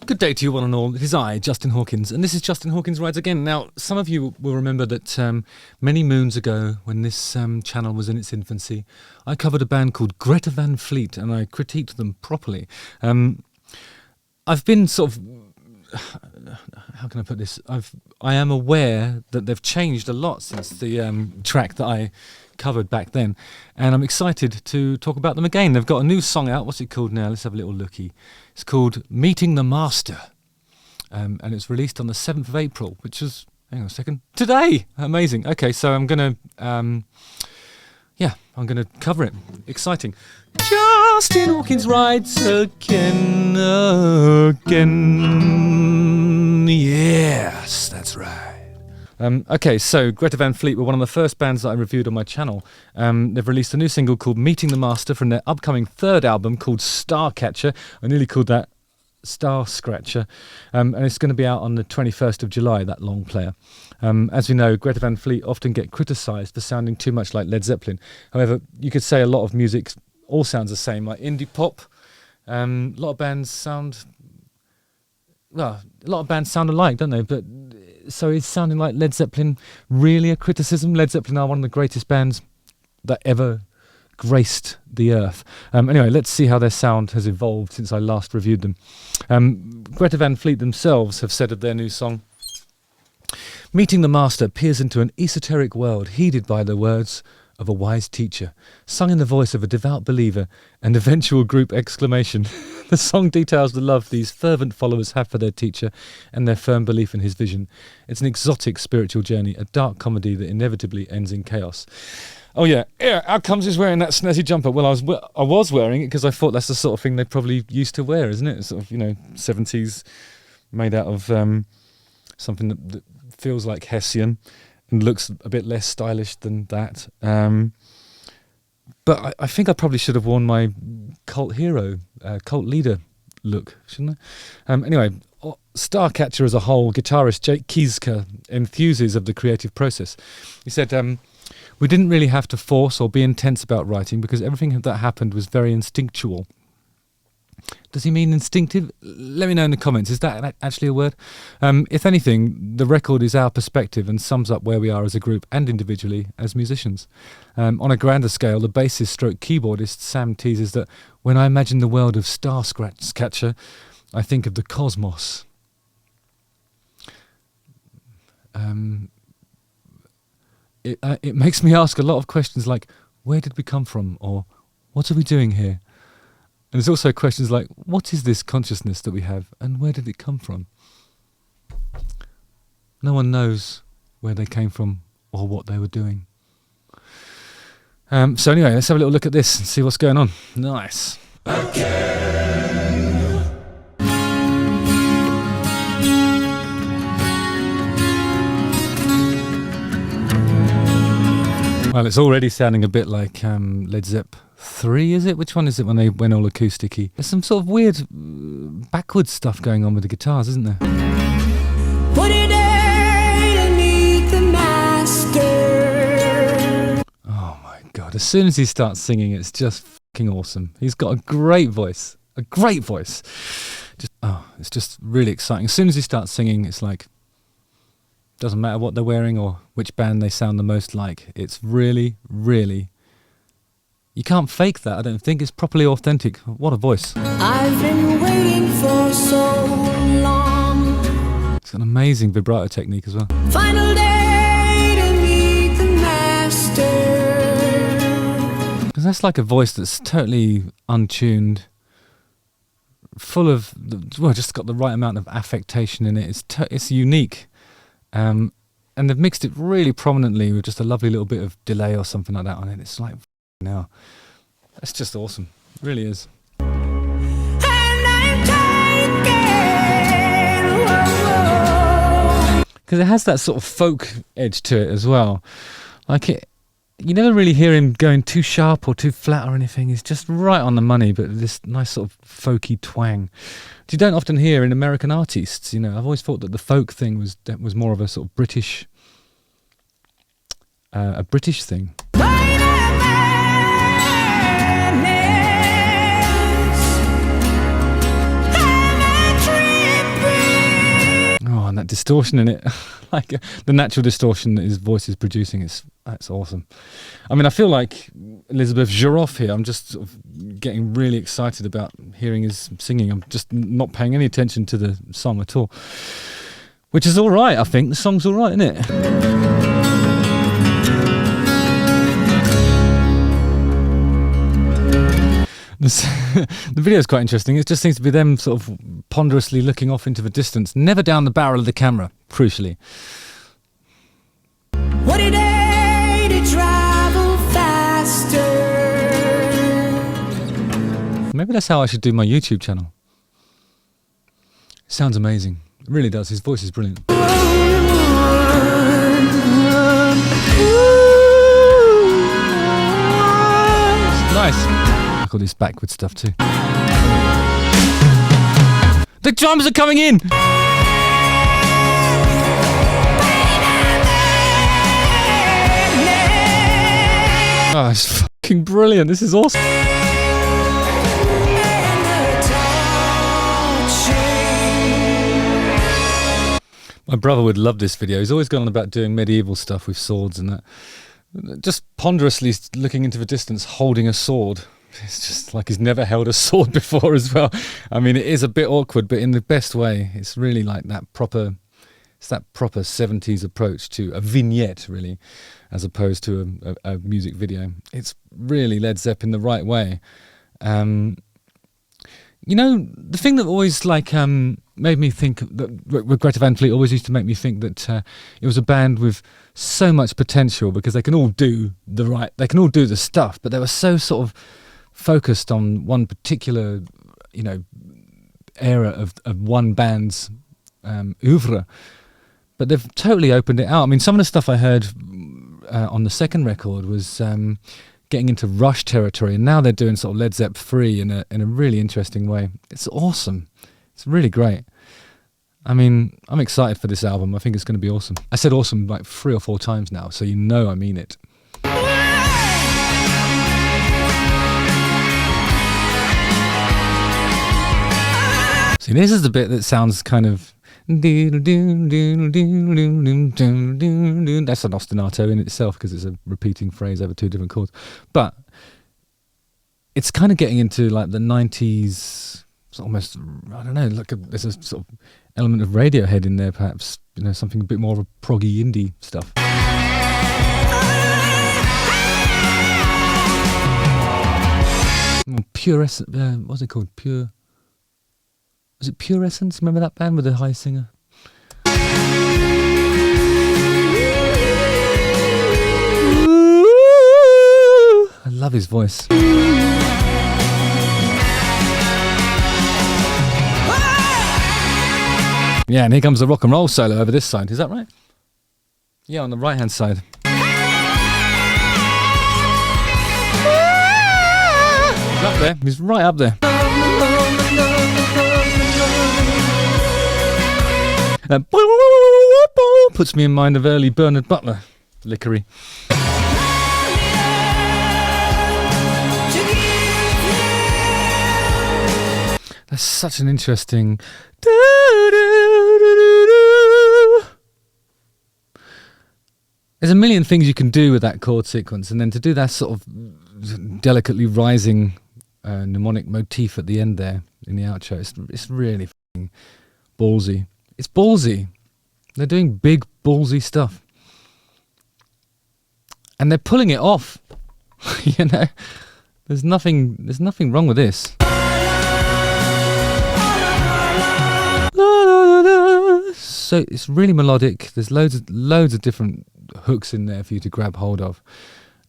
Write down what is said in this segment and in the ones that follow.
Good day to you one and all. It is I, Justin Hawkins, and this is Justin Hawkins Rides Again. Now, some of you will remember that many moons ago, when this channel was in its infancy, I covered a band called Greta Van Fleet, and I critiqued them properly. I've been sort of... how can I put this? I am aware that they've changed a lot since the track that I covered back then, and I'm excited to talk about them again. They've got a new song out. What's it called now? Let's have a little looky. It's called Meeting the Master, and it's released on the 7th of April, which was, hang on a second, today. Amazing. Okay, so I'm gonna cover it. Exciting. Justin Hawkins Rides Again. Yes, that's right. Okay, so Greta Van Fleet were one of the first bands that I reviewed on my channel. They've released a new single called Meeting the Master from their upcoming third album called Starcatcher. I nearly called that Star Scratcher. And it's going to be out on the 21st of July, that long player. As we know, Greta Van Fleet often get criticised for sounding too much like Led Zeppelin. However, you could say a lot of music all sounds the same, like indie pop. A lot of bands sound... Well, a lot of bands sound alike, don't they? But so is sounding like Led Zeppelin really a criticism? Led Zeppelin are one of the greatest bands that ever graced the earth. Anyway, let's see how their sound has evolved since I last reviewed them. Greta Van Fleet themselves have said of their new song, Meeting the Master peers into an esoteric world heeded by the words of a wise teacher, sung in the voice of a devout believer and eventual group exclamation. The song details the love these fervent followers have for their teacher and their firm belief in his vision. It's an exotic spiritual journey, a dark comedy that inevitably ends in chaos. Oh yeah, Outcomes is wearing that snazzy jumper. Well, I was wearing it because I thought that's the sort of thing they probably used to wear, isn't it? Sort of, 70s, made out of something that feels like Hessian and looks a bit less stylish than that. But I think I probably should have worn my cult hero, cult leader look, shouldn't I? Anyway, Starcatcher as a whole, guitarist Jake Kieska enthuses of the creative process. He said, we didn't really have to force or be intense about writing because everything that happened was very instinctual. Does he mean instinctive? Let me know in the comments. Is that actually a word? If anything, the record is our perspective and sums up where we are as a group and individually as musicians. On a grander scale, the bassist stroke keyboardist Sam teases that when I imagine the world of Starcatcher, I think of the cosmos. It makes me ask a lot of questions like, where did we come from? Or what are we doing here? And there's also questions like, what is this consciousness that we have and where did it come from? No one knows where they came from or what they were doing. So anyway, let's have a little look at this and see what's going on. Nice. Well, it's already sounding a bit like Led Zepp 3, is it? Which one is it when they went all acousticy? There's some sort of weird backwards stuff going on with the guitars, isn't there? What a day to meet the master. Oh my God, as soon as he starts singing, it's just fucking awesome. He's got a great voice. A great voice. It's just really exciting. As soon as he starts singing, it's like, doesn't matter what they're wearing or which band they sound the most like. It's really, really... You can't fake that, I don't think. It's properly authentic. What a voice. I've been waiting for so long. It's an amazing vibrato technique as well. Final day to meet the master. Because that's like a voice that's totally untuned, full of... just got the right amount of affectation in it. It's unique. And they've mixed it really prominently with just a lovely little bit of delay or something like that on it. It's like, now, that's just awesome. It really is. Because it has that sort of folk edge to it as well. Like you never really hear him going too sharp or too flat or anything. He's just right on the money, but this nice sort of folky twang. Which you don't often hear in American artists. I've always thought that the folk thing was more of a sort of British thing. distortion in it, like the natural distortion that his voice is producing. That's awesome. I mean, I feel like Elizabeth Giroff here. I'm just sort of getting really excited about hearing his singing. I'm just not paying any attention to the song at all, which is all right. I think the song's all right, isn't it? The video is quite interesting. It just seems to be them sort of ponderously looking off into the distance, never down the barrel of the camera, crucially. What a day to travel faster. Maybe that's how I should do my YouTube channel. Sounds amazing. It really does. His voice is brilliant. Nice. All this backward stuff too. The drums are coming in! Oh, it's fucking brilliant. This is awesome. My brother would love this video. He's always gone on about doing medieval stuff with swords and that. Just ponderously looking into the distance, holding a sword. It's just like he's never held a sword before as well. I mean, it is a bit awkward, but in the best way. It's really like that proper 70s approach to a vignette, really, as opposed to a music video. It's really Led Zeppelin the right way. You know, the thing that always made me think that Greta Van Fleet always used to make me think that it was a band with so much potential because they can all do the stuff, but they were so sort of focused on one particular, era of one band's oeuvre. But they've totally opened it out. I mean, some of the stuff I heard on the second record was getting into Rush territory, and now they're doing sort of Led Zepp 3 in a really interesting way. It's awesome. It's really great. I mean, I'm excited for this album. I think it's going to be awesome. I said awesome like 3 or 4 times now, so you know I mean it. See, this is the bit that sounds kind of... That's an ostinato in itself because it's a repeating phrase over 2 different chords. But it's kind of getting into like the 90s, it's almost, I don't know, there's a sort of element of Radiohead in there perhaps, something a bit more of a proggy indie stuff. What's it called? Was it Pure Essence? Remember that band with the high singer? I love his voice. Yeah, and here comes the rock and roll solo over this side. Is that right? Yeah, on the right hand side. He's up there. He's right up there. Puts me in mind of early Bernard Butler, Lickery. That's such an interesting... There's a million things you can do with that chord sequence, and then to do that sort of delicately rising mnemonic motif at the end there in the outro, it's really f***ing ballsy. It's ballsy. They're doing big ballsy stuff, and they're pulling it off. There's nothing wrong with this. So it's really melodic. There's loads of different hooks in there for you to grab hold of,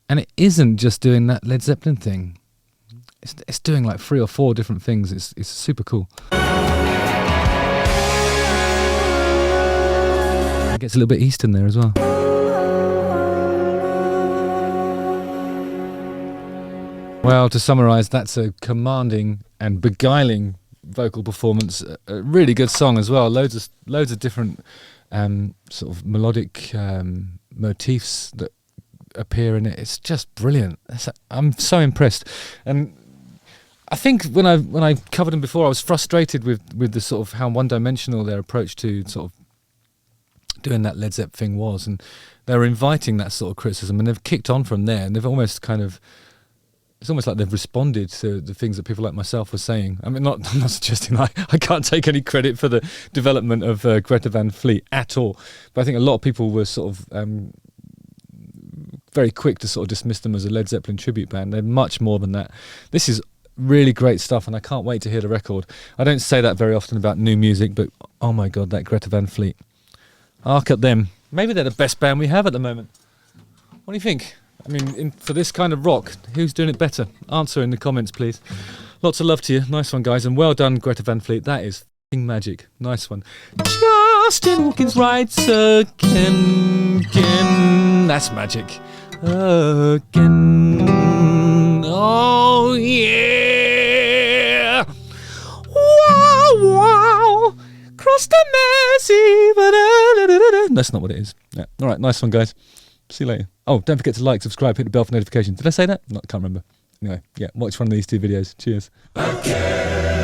and it isn't just doing that Led Zeppelin thing. It's doing like 3 or 4 different things. It's super cool. It gets a little bit Eastern there as well. Well, to summarise, that's a commanding and beguiling vocal performance. A really good song as well. Loads of different sort of melodic motifs that appear in it. It's just brilliant. I'm so impressed. And I think when I covered them before, I was frustrated with the sort of how one-dimensional their approach to sort of doing that Led Zepp thing was, and they were inviting that sort of criticism, and they've kicked on from there, and they've almost kind of, it's almost like they've responded to the things that people like myself were saying. I mean, I'm not suggesting I can't take any credit for the development of Greta Van Fleet at all, but I think a lot of people were sort of very quick to sort of dismiss them as a Led Zeppelin tribute band. They're much more than that. This is really great stuff, and I can't wait to hear the record. I don't say that very often about new music, but oh my God, that Greta Van Fleet. Arc at them. Maybe they're the best band we have at the moment. What do you think? I mean, for this kind of rock, who's doing it better? Answer in the comments, please. Lots of love to you. Nice one, guys. And well done, Greta Van Fleet. That is f***ing magic. Nice one. Justin Hawkins writes again. That's magic. Again. Oh, yeah. Wow, wow. Cross the mercy. That's not what it is. Yeah. All right, nice one, guys. See you later. Oh, don't forget to like, subscribe, hit the bell for notifications. Did I say that? No, I can't remember. Anyway, yeah, watch one of these two videos. Cheers. Okay.